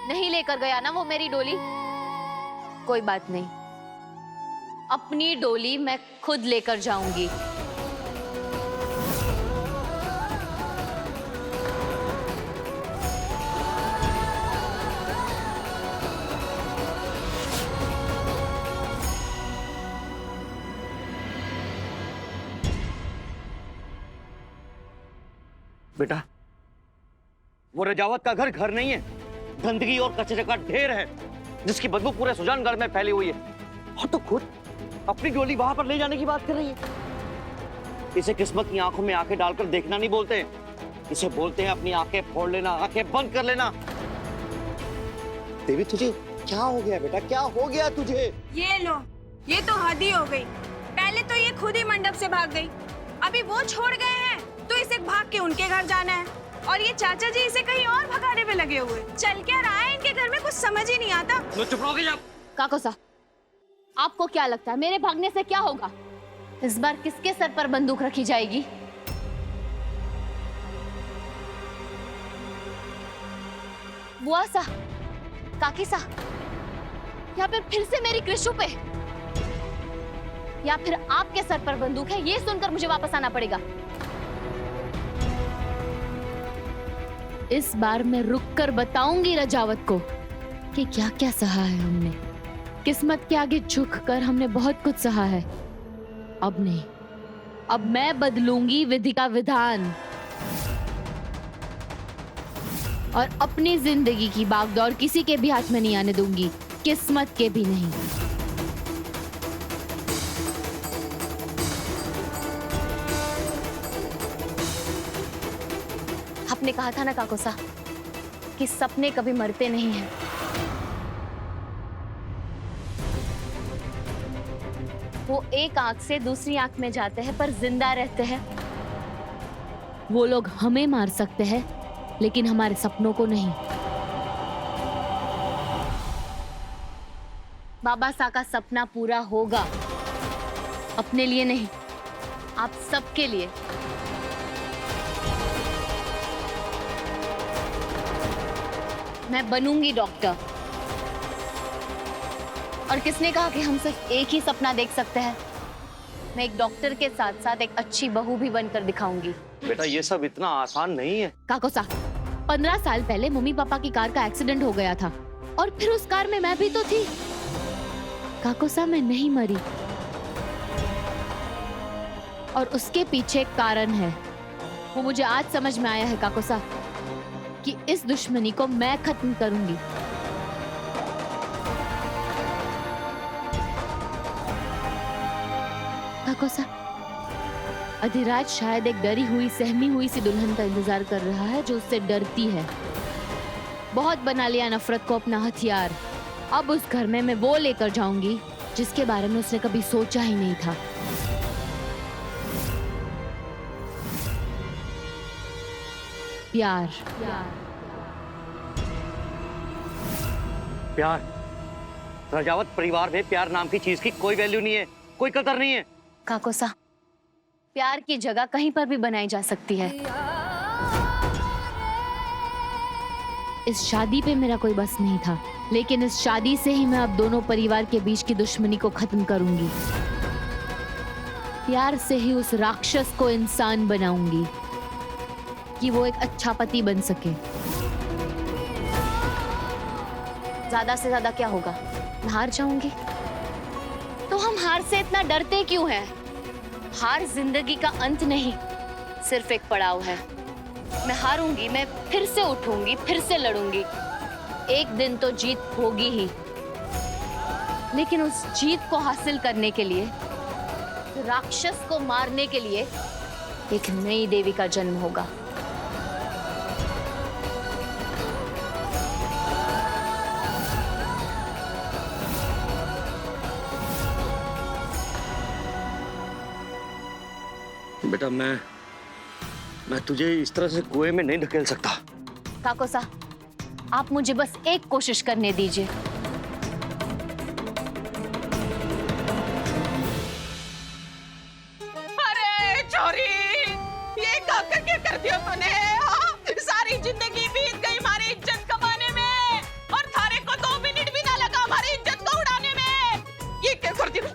नहीं लेकर गया ना वो मेरी डोली, कोई बात नहीं, अपनी डोली मैं खुद लेकर जाऊंगी। बेटा, वो रजावत का घर घर नहीं है, गंदगी और कचरे का ढेर है जिसकी बदबू पूरे सुजानगढ़ में फैली हुई है। और तो खुद अपनी डोली वहां पर ले जाने की बात कर रही है। इसे किस्मत की आंखों में आंखें डालकर देखना नहीं बोलते, इसे बोलते हैं अपनी आंखें फोड़ लेना, आंखें बंद कर लेना। देवी, तुझे क्या हो गया बेटा, क्या हो गया तुझे? ये लो, ये तो हद ही हो गई। पहले तो ये खुद ही मंडप से भाग गई, अभी वो छोड़ गए हैं तो इसे भाग के उनके घर जाना है, और ये चाचा जी इसे कहीं और भगाने पे लगे हुए। चल क्या रहा है इनके घर में, कुछ समझ ही नहीं आता। चुप रहोगे आप? काकोसा, आपको क्या लगता है मेरे भागने से क्या होगा? इस बार किसके सर पर बंदूक रखी जाएगी? बुआ सा, काकी सा, या फिर से मेरी कृषु पे, या फिर आपके सर पर बंदूक है, ये सुनकर मुझे वापस आना पड़ेगा। इस बार मैं रुककर बताऊंगी रजावत को कि क्या क्या सहा है हमने। किस्मत के आगे झुककर हमने बहुत कुछ सहा है। अब नहीं, अब मैं बदलूंगी विधि का विधान और अपनी जिंदगी की बागडोर किसी के भी हाथ में नहीं आने दूंगी, किस्मत के भी नहीं। आपने कहा था ना काकोसा कि सपने कभी मरते नहीं हैं। वो एक आंख से दूसरी आंख में जाते हैं पर जिंदा रहते हैं। वो लोग हमें मार सकते हैं लेकिन हमारे सपनों को नहीं। बाबा सा का सपना पूरा होगा, अपने लिए नहीं, आप सबके लिए। मैं बनूंगी डॉक्टर। और किसने कहा कि हम सिर्फ एक ही सपना देख सकते हैं? मैं एक डॉक्टर के साथ साथ एक अच्छी बहू भी बनकर दिखाऊंगी। बेटा, ये सब इतना आसान नहीं है। काकोसा, 15 साल पहले मम्मी पापा की कार का एक्सीडेंट हो गया था और फिर उस कार में मैं भी तो थी। काकोसा, मैं नहीं मरी और उसके पीछे एक कारण है। वो मुझे आज समझ में आया है काकोसा कि इस दुश्मनी को मैं खत्म करूंगी। काकोसा, अधिराज शायद एक डरी हुई सहमी हुई सी दुल्हन का इंतजार कर रहा है जो उससे डरती है। बहुत बना लिया नफरत को अपना हथियार। अब उस घर में मैं वो लेकर जाऊंगी जिसके बारे में उसने कभी सोचा ही नहीं था। प्यार। प्यार? रजावत परिवार में प्यार नाम की चीज की कोई वैल्यू नहीं है, कोई कदर नहीं है। काकोसा, प्यार की जगह कहीं पर भी बनाई जा सकती है। इस शादी पे मेरा कोई बस नहीं था, लेकिन इस शादी से ही मैं अब दोनों परिवार के बीच की दुश्मनी को खत्म करूंगी। प्यार से ही उस राक्षस को इंसान बनाऊंगी कि वो एक अच्छा पति बन सके। ज्यादा से ज्यादा क्या होगा? मैं हार जाऊंगी। तो हम हार से इतना डरते क्यों हैं? हार जिंदगी का अंत नहीं, सिर्फ एक पड़ाव है। मैं हारूंगी, मैं फिर से उठूंगी, फिर से लड़ूंगी। एक दिन तो जीत होगी ही, लेकिन उस जीत को हासिल करने के लिए, राक्षस को मारने के लिए एक नई देवी का जन्म होगा। बेटा, मैं तुझे इस तरह से कुएं में नहीं ढकेल सकता। काकोसा, आप मुझे बस एक कोशिश करने दीजिए। अरे चोरी, ये काम करके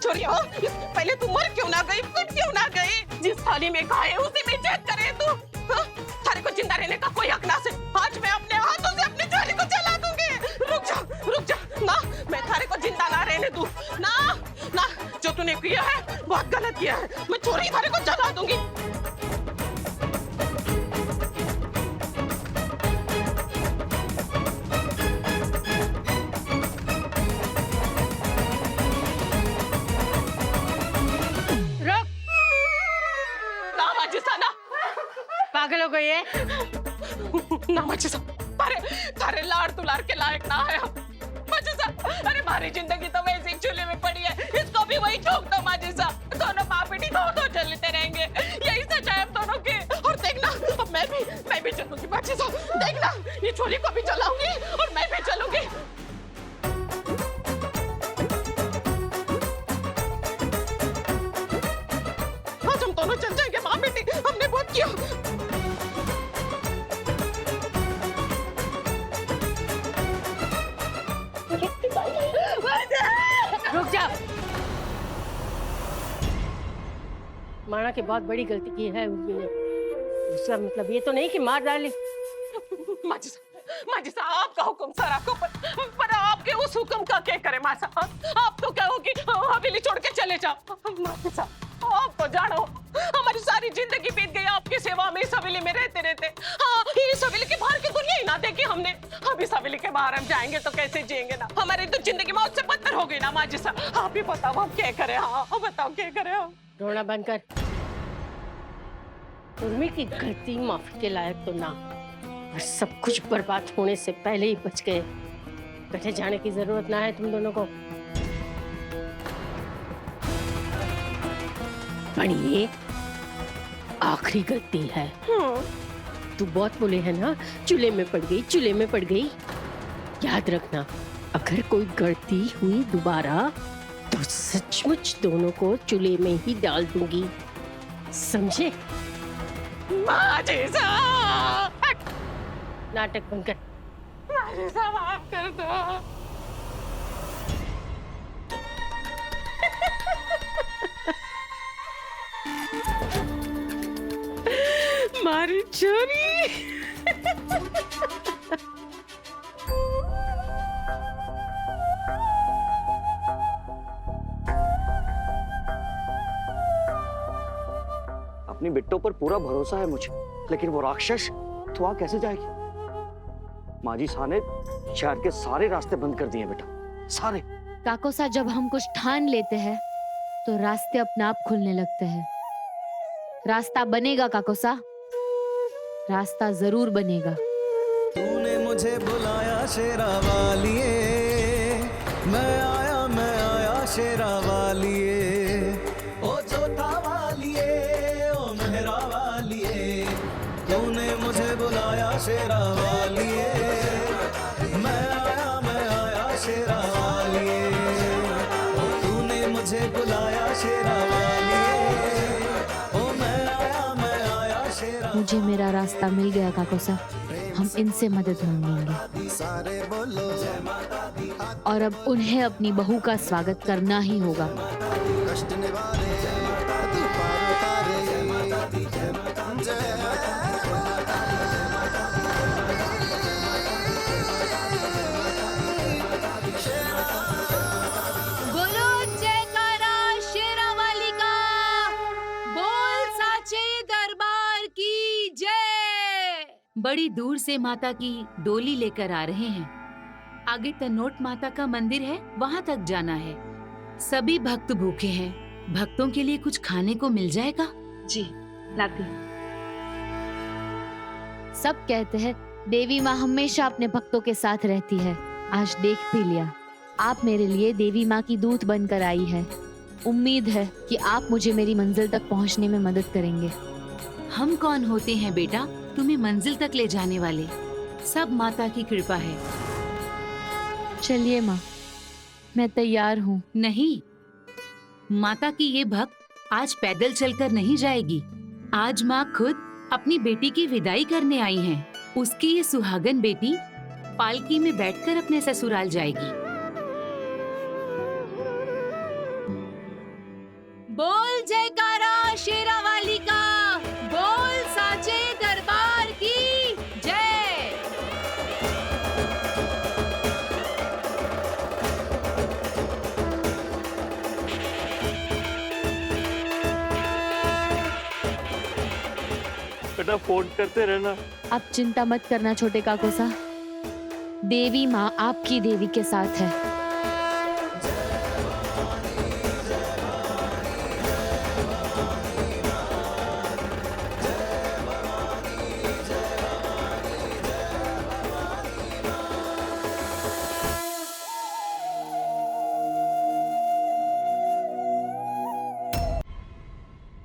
छोरी हो, पहले तू मर क्यों ना गई, पिट क्यों ना गई? जिस थाली में खाए उसी में इज्जत करे तू। हाँ? थारे को जिंदा रहने का कोई हक ना से। आज मैं अपने हाथों से अपनी छोरी को जला दूंगी। रुक जा ना, मैं थारे को जिंदा ना रहने दूं ना। ना, जो तूने किया है बहुत गलत किया है। मैं छोरी थारे को जला दूंगी। पागल हो गई है? ना माचिसा, थारे लाड़ तुलार के लायक ना है हम। माचिसा, अरे हमारी जिंदगी तो वैसे ही चूल्हे में पड़ी है, इसको भी वही ठोक दो माचिसा। दोनों माँ बेटी दो जलते रहेंगे, यही सच है हम दोनों की। और देखना, अब मैं भी चलूंगी माचिसा। देखना, ये छोरी को भी जलाऊंगी और मैं भी चलूंगी। आज हम दोनों चल जाएंगे माँ बेटी, हमने बहुत किया। रुक जा। माना कि बहुत बड़ी गलती की है उर्मी ने, उसका मतलब ये तो नहीं कि मार डाली। माजिसा, आपका हुक्म सर आपको, पर आपके उस हुक्म का क्या करे मासा? आप तो कहो कि हवेली छोड़ के चले जाओ। माजिसा, आप तो जानो हमारी सारी जिंदगी बीत गई आपकी सेवा में, इस हवेली में रहते रहते। हाँ, इस हवेली के बाहर की दुनिया ही ना देखी हमने। अब इस हवेली के बाहर हम जाएंगे तो कैसे जिएंगे ना? हमारी तो जिंदगी मौत से बदतर हो गई ना माजिसा। आप ही बताओ हम क्या करें? हाँ बताओ क्या करें हम? रोना बंद कर। उर्मी की गलती माफी के लायक तो ना, और सब कुछ बर्बाद होने से पहले ही बच गए। कहीं जाने की जरूरत ना है तुम दोनों को। पर ये आखिरी गलती है। तू बहुत बोले है ना, चूल्हे में पड़ गई। याद रखना, अगर कोई गलती हुई दोबारा तो सचमुच दोनों को चूल्हे में ही डाल दूंगी, समझे? माजिसा, नाटक बंद कर। माजिसा, माफ कर दो। मारी चोरी। अपनी बिट्टो पर पूरा भरोसा है मुझे, लेकिन वो राक्षस तो वहां कैसे जाएगी? माजी शाह ने शहर के सारे रास्ते बंद कर दिए बेटा, सारे। काकोसा, जब हम कुछ ठान लेते हैं तो रास्ते अपने आप खुलने लगते हैं। रास्ता बनेगा काकोसा, रास्ता जरूर बनेगा। तूने मुझे बुलाया शेरा वालिए, मैं आया शेरा वालिए। ओ चौथा वालिए, ओ मेहरा वालिए, तूने मुझे बुलाया शेरा वालिए, मैं आया शेरा वालिए। ओ तूने मुझे बुलाया शेरा वालिए, ओ मैं आया शेरा। मुझे मेरा रास्ता मिल गया काकोसा, हम इनसे मदद मांगेंगे और अब उन्हें अपनी बहू का स्वागत करना ही होगा। बोलो जयकारा शेरावाली का, बोल साचे दरबार की जय। बड़ी दूर से माता की डोली लेकर आ रहे हैं। आगे तनोट माता का मंदिर है, वहाँ तक जाना है। सभी भक्त भूखे हैं, भक्तों के लिए कुछ खाने को मिल जाएगा? जी लाती। सब कहते हैं देवी माँ हमेशा अपने भक्तों के साथ रहती है। आज देख भी लिया, आप मेरे लिए देवी माँ की दूत बनकर आई है। उम्मीद है कि आप मुझे मेरी मंजिल तक पहुँचने में मदद करेंगे। हम कौन होते हैं बेटा तुम्हें मंजिल तक ले जाने वाले? सब माता की कृपा है। चलिए माँ, मैं तैयार हूँ। नहीं, माता की ये भक्त आज पैदल चलकर नहीं जाएगी। आज माँ खुद अपनी बेटी की विदाई करने आई हैं। उसकी ये सुहागन बेटी पालकी में बैठकर अपने ससुराल जाएगी। बेटा फोन करते रहना। आप चिंता मत करना छोटे काकोसा, देवी माँ आपकी देवी के साथ है।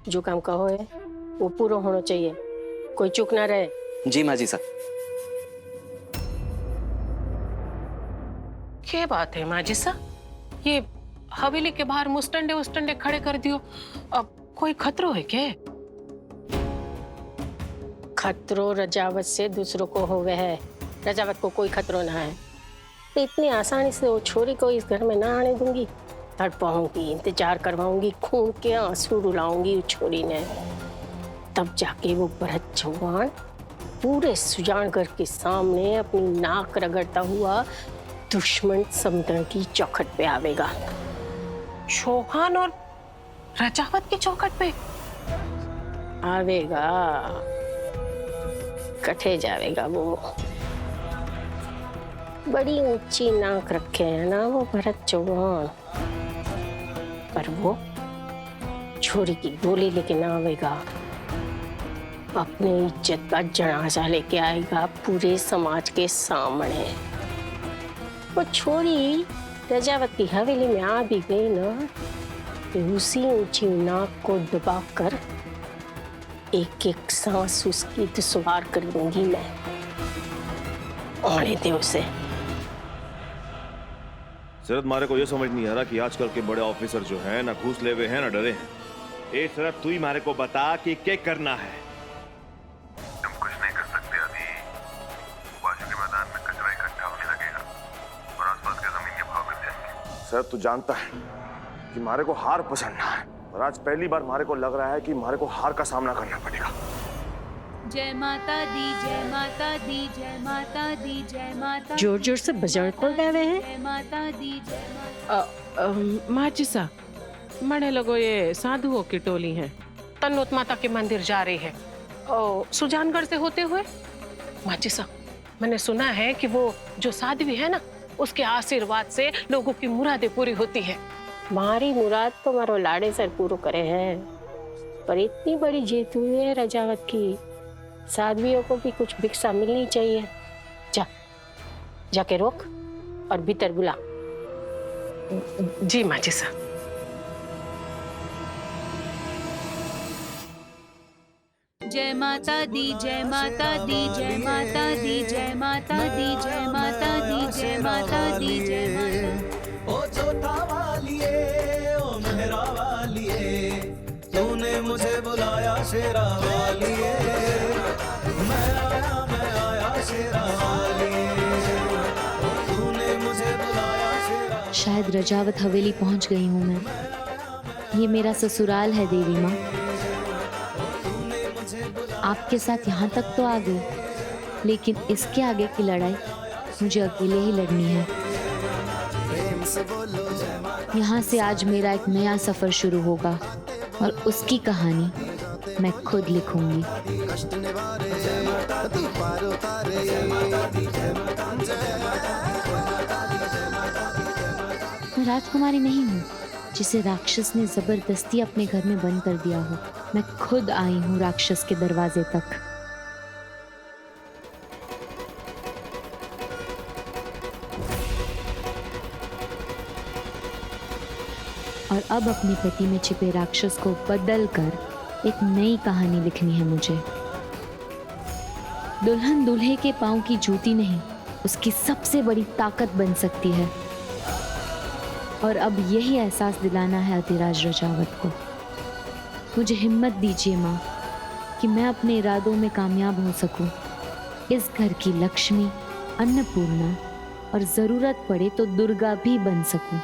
जो काम कहो है वो पूरा होना चाहिए, कोई चूक ना रहे। जी माँ जी सर। क्या बात है माँ जी सा, ये हवेली के बाहर मुस्टंडे उस्टंडे खड़े कर दियो, अब कोई खतरो है क्या? खतरो रजावत से दूसरों को होवे है, रजावत को कोई खतरो ना है। तो इतनी आसानी से वो छोरी को इस घर में ना आने दूंगी। तड़पाऊंगी, इंतजार करवाऊंगी, खून के आंसू रुलाऊंगी उस छोरी ने, तब जाके वो भरत चौहान पूरे सुजानगढ़ के सामने अपनी नाक रगड़ता हुआ दुश्मन समदन की चौखट पे आवेगा। चौहान और रजावत की चौखट पे आवेगा, कटे जावेगा वो। बड़ी ऊंची नाक रखे है ना वो भरत चौहान, पर वो छोरी की गोली लेके ना आवेगा, अपने इज्जत का जनाजा लेके आएगा पूरे समाज के सामने। वो छोरी रजावत की हवेली में आ भी गई ना, तो उसी ऊंची नाक को दबाकर एक एक सांस उसकी दुश्वार कर दूंगी मैं। आने दे उसे। शरद, मारे को ये समझ नहीं आ रहा कि आजकल के बड़े ऑफिसर जो हैं ना घूस ले हुए हैं ना डरे हैं। ए शरद, तू ही मारे को बता कि क्या करना है। तुम कुछ नहीं कर सकते अभी। बाजू के मैदान में कचरा इकट्ठा होने लगेगा और आसपास के जमीन के भाव गिर जाएंगे। शरद, तू जानता है कि मारे को हार पसंद ना है, और आज पहली बार मारे को लग रहा है कि मारे को हार का सामना करना पड़ेगा। जय माता दी, जय माता दी, जय माता दी, जय माता। जोर जोर से बजाए तो गए हैं। जय माता दी, जय माता। माँ जी सा, मड़े लोगो ये साधुओं की टोली है, तन्नोत माता के मंदिर जा रही है और सुजानगढ़ से होते हुए। माँ जी सा, मैंने सुना है कि वो जो साध्वी है ना, उसके आशीर्वाद से लोगों की मुरादें पूरी होती है। मारी मुराद तो मारो लाड़े सर पूरो करे है, पर इतनी बड़ी जीत हुई है रजावत की, साध्वियों को भी कुछ भिक्षा मिलनी चाहिए। जा, जाके रोक और भीतर बुला। जी माँ जी सा। जय माता दी, जय माता दी, जय माता दी, जय माता दी, जय माता दी, जय माता दी, जय माता। ओ जोता वालिए, ओ मेहरा वालिए, तूने मुझे बुलाया शेरा वालिए, मैं आया शेरा वालिए, तूने मुझे बुलाया शेरा। शायद रजावत हवेली पहुंच गई हूँ मैं। ये मेरा ससुराल है देवी माँ। आपके साथ यहाँ तक तो आ गई, लेकिन इसके आगे की लड़ाई मुझे अकेले ही लड़नी है। यहाँ से आज मेरा एक नया सफर शुरू होगा और उसकी कहानी मैं खुद लिखूंगी। मैं राजकुमारी नहीं हूँ जिसे राक्षस ने जबरदस्ती अपने घर में बंद कर दिया हो। मैं खुद आई हूँ राक्षस के दरवाजे तक। और अब अपने पति में छिपे राक्षस को बदल कर एक नई कहानी लिखनी है मुझे। दुल्हन दूल्हे के पांव की जूती नहीं, उसकी सबसे बड़ी ताकत बन सकती है। और अब यही एहसास दिलाना है अधिराज रजावत को। मुझे हिम्मत दीजिए माँ कि मैं अपने इरादों में कामयाब हो सकूं, इस घर की लक्ष्मी, अन्नपूर्णा और जरूरत पड़े तो दुर्गा भी बन सकूं।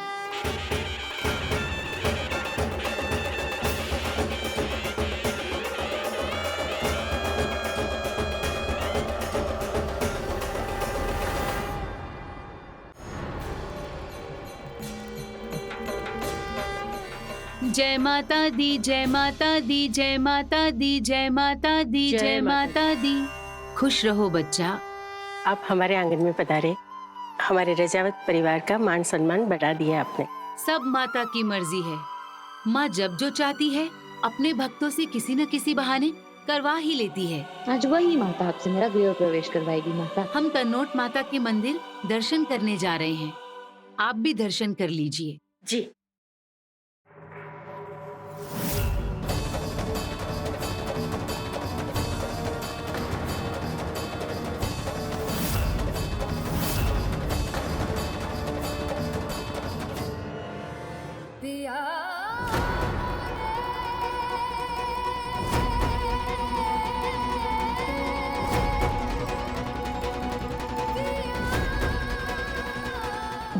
जय माता दी, जय माता दी, जय माता दी, जय माता दी, जय माता दी। खुश रहो बच्चा। आप हमारे आंगन में पधारे, हमारे रजावत परिवार का मान सम्मान बढ़ा दिया आपने। सब माता की मर्जी है। माँ जब जो चाहती है अपने भक्तों से किसी न किसी बहाने करवा ही लेती है। आज वही माता आपसे मेरा गृह प्रवेश करवाएगी माता। हम तन्नोट माता के मंदिर दर्शन करने जा रहे हैं, आप भी दर्शन कर लीजिए। जी।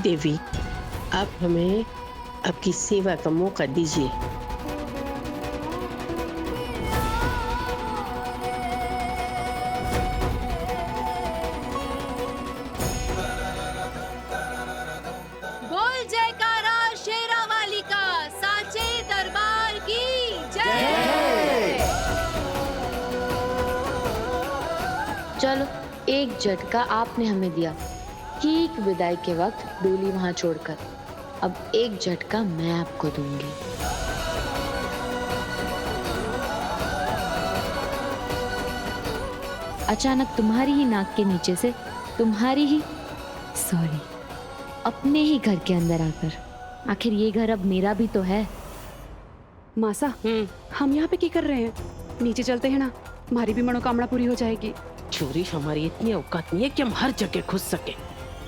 देवी, आप हमें आपकी सेवा का मौका दीजिए। बोल जयकारा शेरा वाली का, साचे दरबार की जय। चलो, एक झटका आपने हमें दिया ठीक विदाई के वक्त डोली वहां छोड़कर। अब एक झटका मैं आपको दूंगी। अचानक तुम्हारी ही नाक के नीचे से अपने ही घर के अंदर आकर। आखिर ये घर अब मेरा भी तो है। मासा, हम यहाँ पे क्या कर रहे हैं? नीचे चलते हैं ना, हमारी भी मनोकामना पूरी हो जाएगी। छोरी, हमारी इतनी औकात नहीं है कि हम हर जगह घुस सके।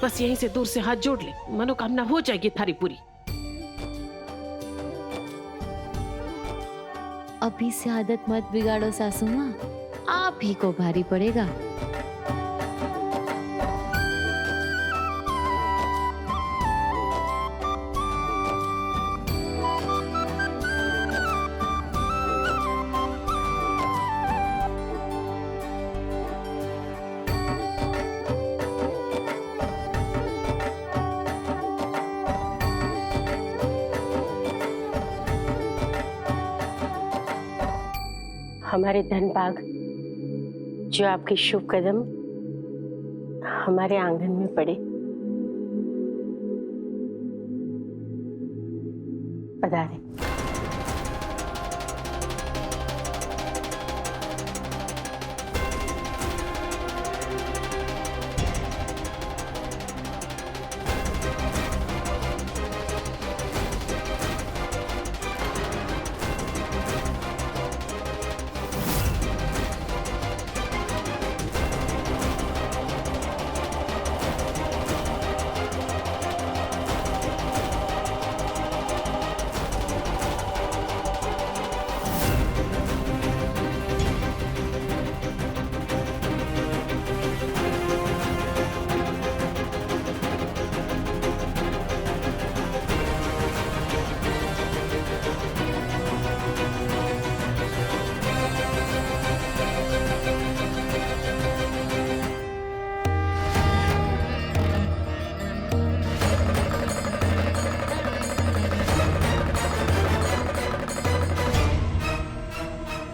बस यहीं से दूर से हाथ जोड़ ले, मनोकामना हो जाएगी थारी पूरी। अभी से आदत मत बिगाड़ो सासू माँ, आप ही को भारी पड़ेगा। हमारे धन भाग जो आपके शुभ कदम हमारे आंगन में पड़े, पधारे।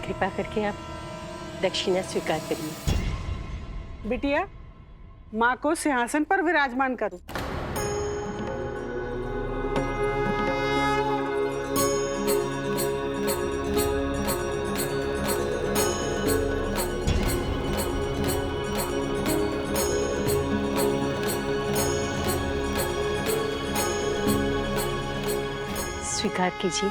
कृपा करके आप दक्षिणा स्वीकार करिए। बिटिया, माँ को सिंहासन पर विराजमान करो। स्वीकार कीजिए।